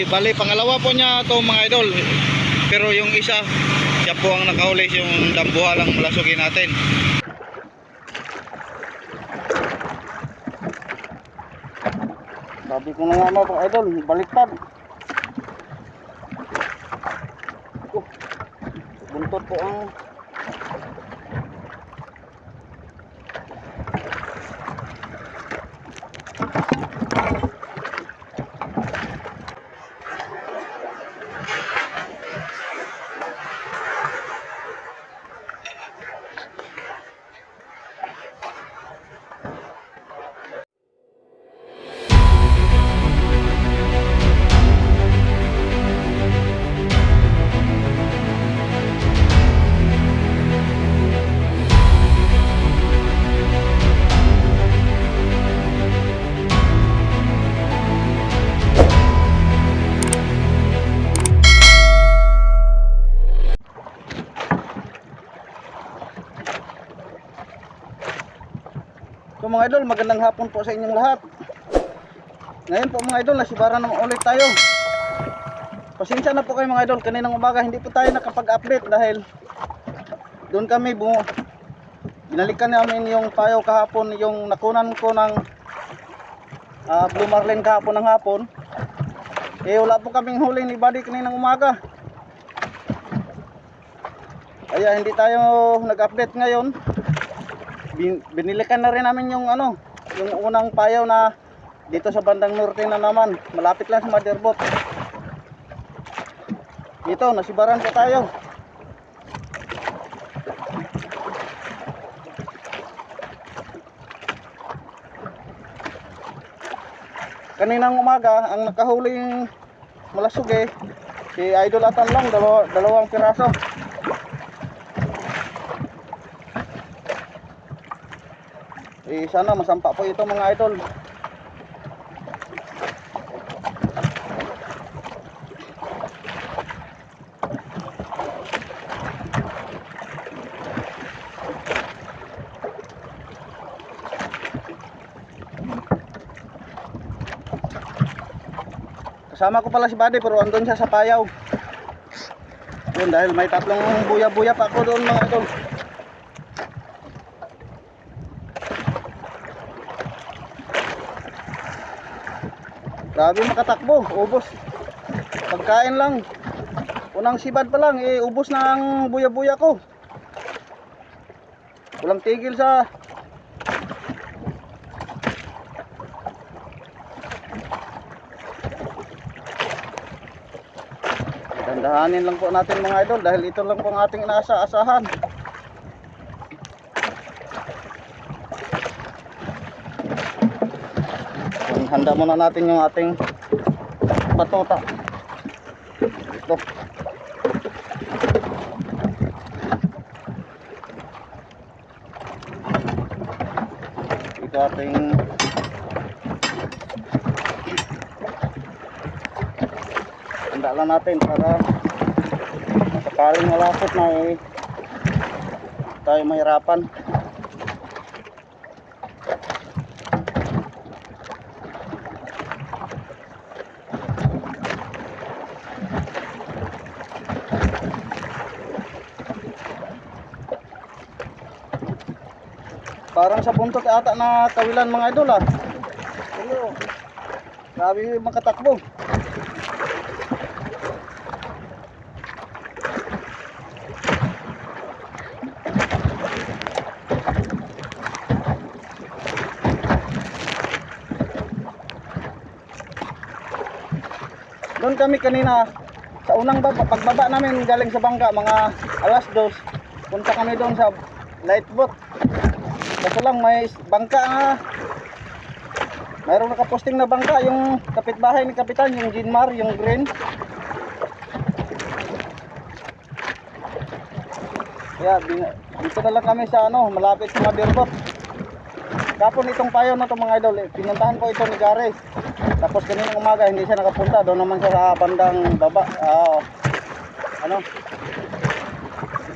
Bali pangalawa po niya to mga idol. Pero yung isa, siya po ang nakahuli, yung dambuha lang malasugin natin. Sabi ko na nga mga idol, baliktad. Buntot po ang So mga idol, magandang hapon po sa inyong lahat. Ngayon po mga idol, nasibaran naman ulit tayo. Pasensya na po kayo mga idol, kaninang umaga hindi po tayo nakapag-update dahil doon kami binalikan namin yung payaw kahapon, yung nakunan ko ng Blue Marlin kahapon ng hapon. Wala po kaming huli ni Buddy kaninang umaga. Kaya hindi tayo nag-update ngayon. Binilikan na rin namin yung yung unang payaw na dito sa bandang norte na naman, malapit lang sa Motherboard. Dito nasibaran po tayo. Kaninang umaga ang nakahuling malasugi si Idol Atan lang, dalawang piraso. Sana masampa po ito mga idol. Kasama ko pala si Buddy pero andun siya sa payaw. Yun, dahil may tatlong buya-buya pa ako doon mga idol. Grabe makatakbo, ubos. Pagkain lang. Unang sibad pa lang, ubos na ang buya-buya ko. Walang tigil sa dandahanin lang po natin mga idol dahil ito lang po ang ating inaasa-asahan. Handa muna natin yung ating batuta. Ito. Ito ating handa lang natin para sakaling malapit na tayo mahirapan. Parang sa buntot ata na kawilan mga idol Pero grabe makatakbo. Doon kami kanina sa unang pagbaba namin galing sa bangka mga alas 2. Punta kami doon sa light boat. Kaso lang may bangka na mayroong nakaposting na bangka, yung kapitbahay ni Kapitan, yung Jinmar, yung green. Kaya dito na lang kami sa malapit sa Motherboard. Kapon itong payo na ito mga idol, pinuntahan ko ito ni Gary. Tapos kaninang umaga hindi siya nakapunta, doon naman siya sa bandang baba.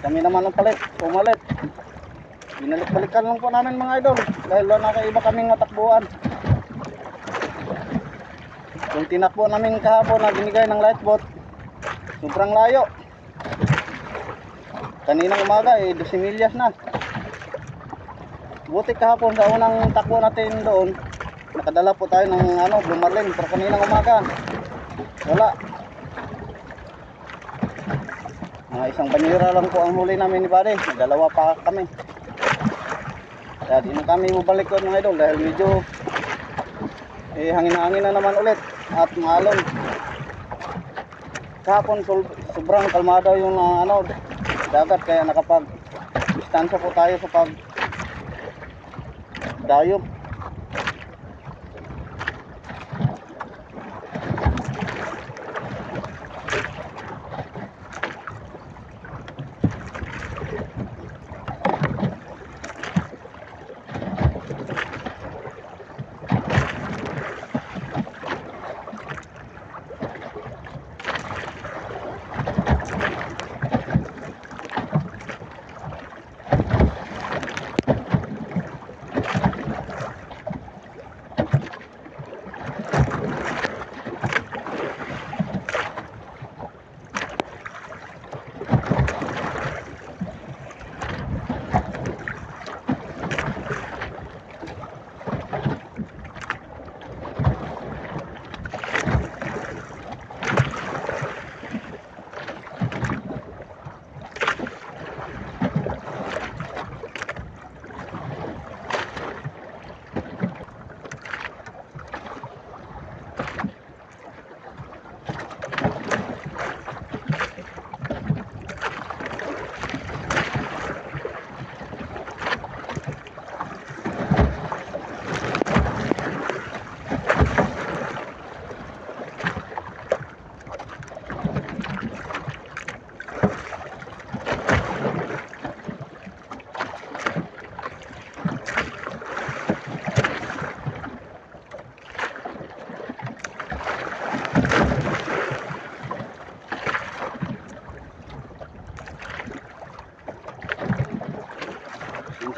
Kami naman ang pumalit. Binalik-balikan lang po namin mga idol dahil wala nakaiba kaming natakbuhan. Yung tinakbo namin kahapon na binigay ng lightboat, sobrang layo. Kaninang umaga 12 milyas na. Buti kahapon sa unang takbo natin doon, nakadala po tayo ng Blue Marlin, pero kaninang umaga wala. Mga isang banyera lang po ang huli namin ni Buddy. Dalawa pa kami. Kaya di na kami mabalik ko mga idol dahil medyo hangin-hangin na naman ulit at maalon. Kahapon sobrang kalmado yung dagat, kaya nakapag-distansya po tayo sa pag-dayo.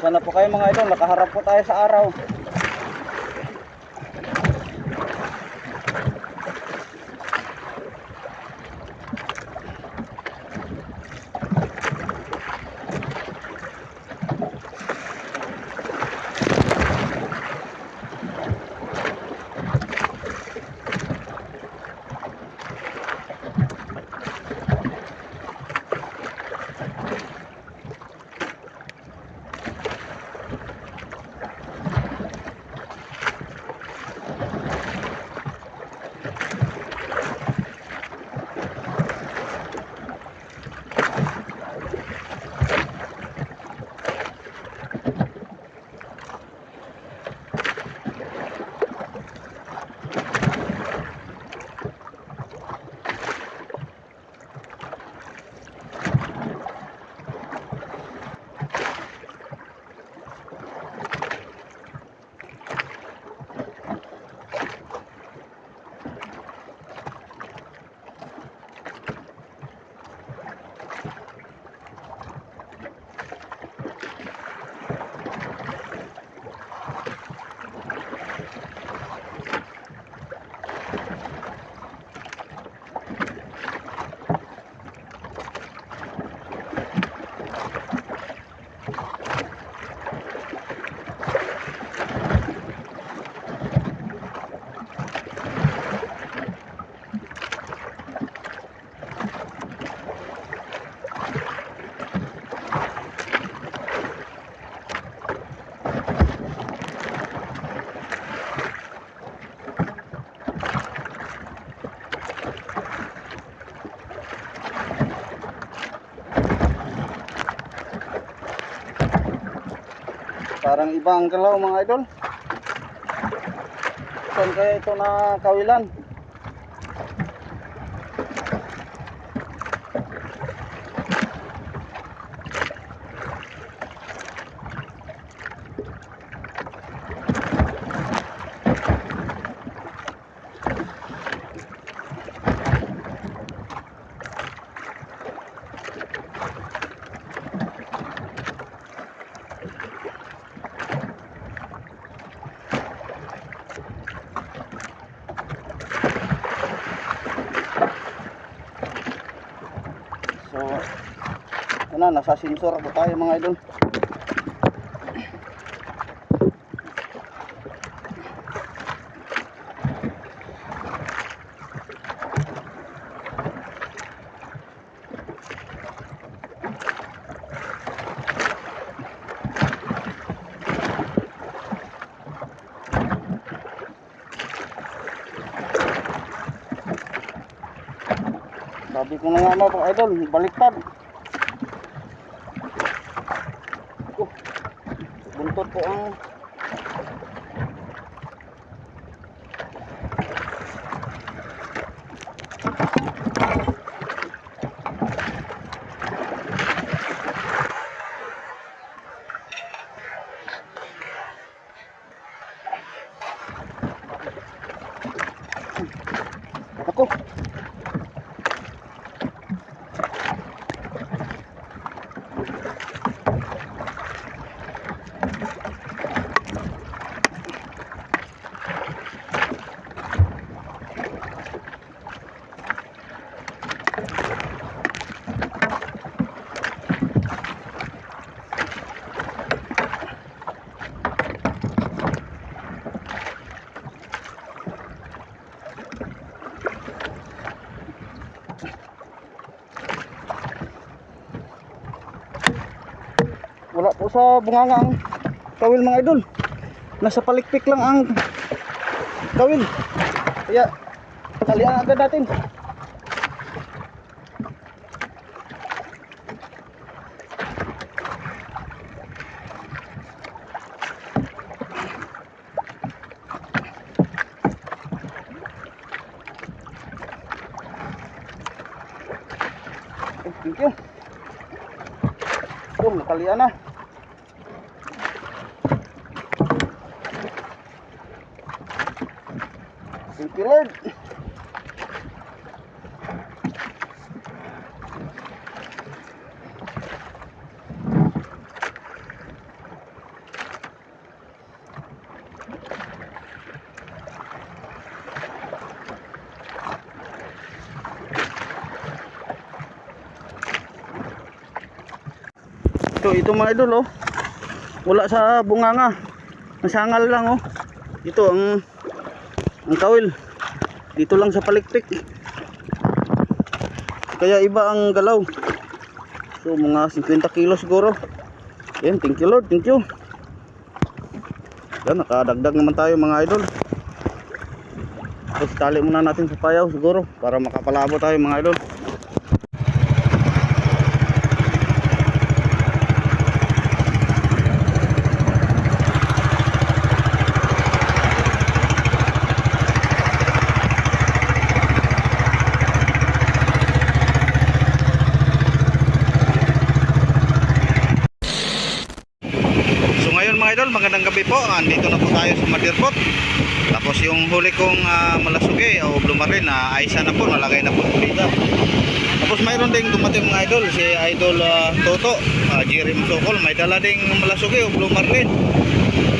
Sana po kayo mga idol, nakaharap po tayo sa araw. Parang iba ang galaw mga idol. Saan kaya ito na kawilan? Ano, nasa sensor po tayo mga idol. Sabi ko na nga mga idol, baliktad. Buntot po ang ako. Wala po sa bunganga ang kawil mga idol. Nasa palikpik lang ang kawil. Kaya talian agad natin. Thank you. Natalian na. Thank you Lord. Ito mga idol oh. Wala sa bunganga. Nasangal lang oh. Ito ang kawil. Dito lang sa palikpik. Kaya iba ang galaw. So mga 50 kilos siguro. Yan, thank you Lord, thank you. Yan, nakadagdag naman tayo mga idol. Tapos tali muna natin sa payaw siguro para makapalabo tayo mga idol. Magandang gabi po, andito na po tayo sa Madirpot. Tapos yung huli kong malasugi o blumarin na aisa na po, nalagay na po dito. Tapos mayroon ding dumating mga idol, si Idol Toto, Jerry Musokol, may dala ding malasugi o blumarin.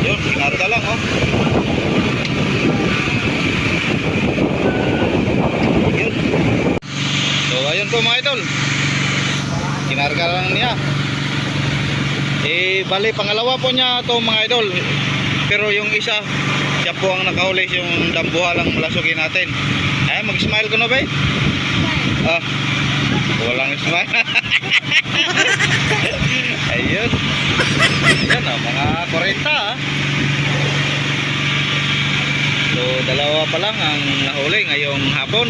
Yun, kinarga lang oh. Yun. So ayun po mga idol, kinarga lang niya. Bali pangalawa po niya to mga idol. Pero yung isa, siya po ang nakahuli yung dambuhalang malasugi natin. Ay, mag-smile ko na ba? Walang smile. Ayun. Yan mga 40 So dalawa pa lang ang nahuli ngayong hapon.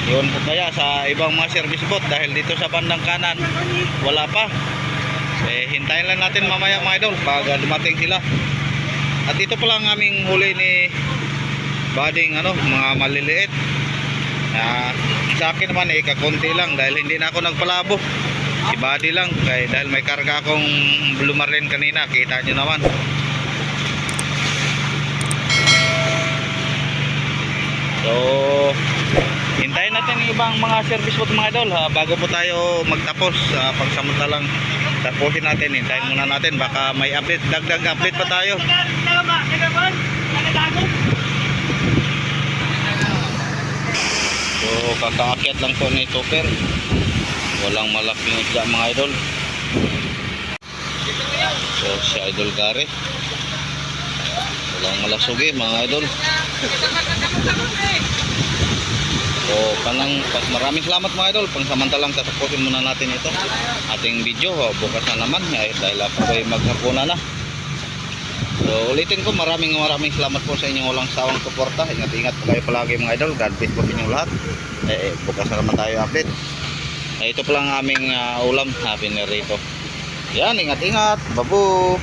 Yun po kaya sa ibang mga service boat dahil dito sa bandang kanan wala pa. Hintayin lang natin mamaya mga idol pag dumating sila. At ito pala ang aming huli ni Bading mga maliliit. Sa akin naman kakunti lang dahil hindi na ako nagpalabo. Si Buddy lang dahil may karga akong blumarin kanina, kita nyo naman. So hintayin natin yung ibang mga service boat mga idol bago po tayo magtapos. Pagsamantalang tapusin natin, hintayin muna natin, baka may update, dagdag update pa tayo. So kakaakyat lang po ni Topper, walang malaking isda mga idol. So si Idol Gary. Walang malasugi mga idol. So maraming salamat mga idol. Pangsamantalang tatapusin muna natin ito. Ating video bukas na naman dahil ako ay maghapunan na. So ulitin ko, maraming salamat po sa inyong walang sawang suporta. Ingat po kayo palagi mga idol. God bless po sa inyong lahat. Bukas na naman tayo update. Ito pa lang aming ulam, sabi na rito. Yan, ingat. Babu.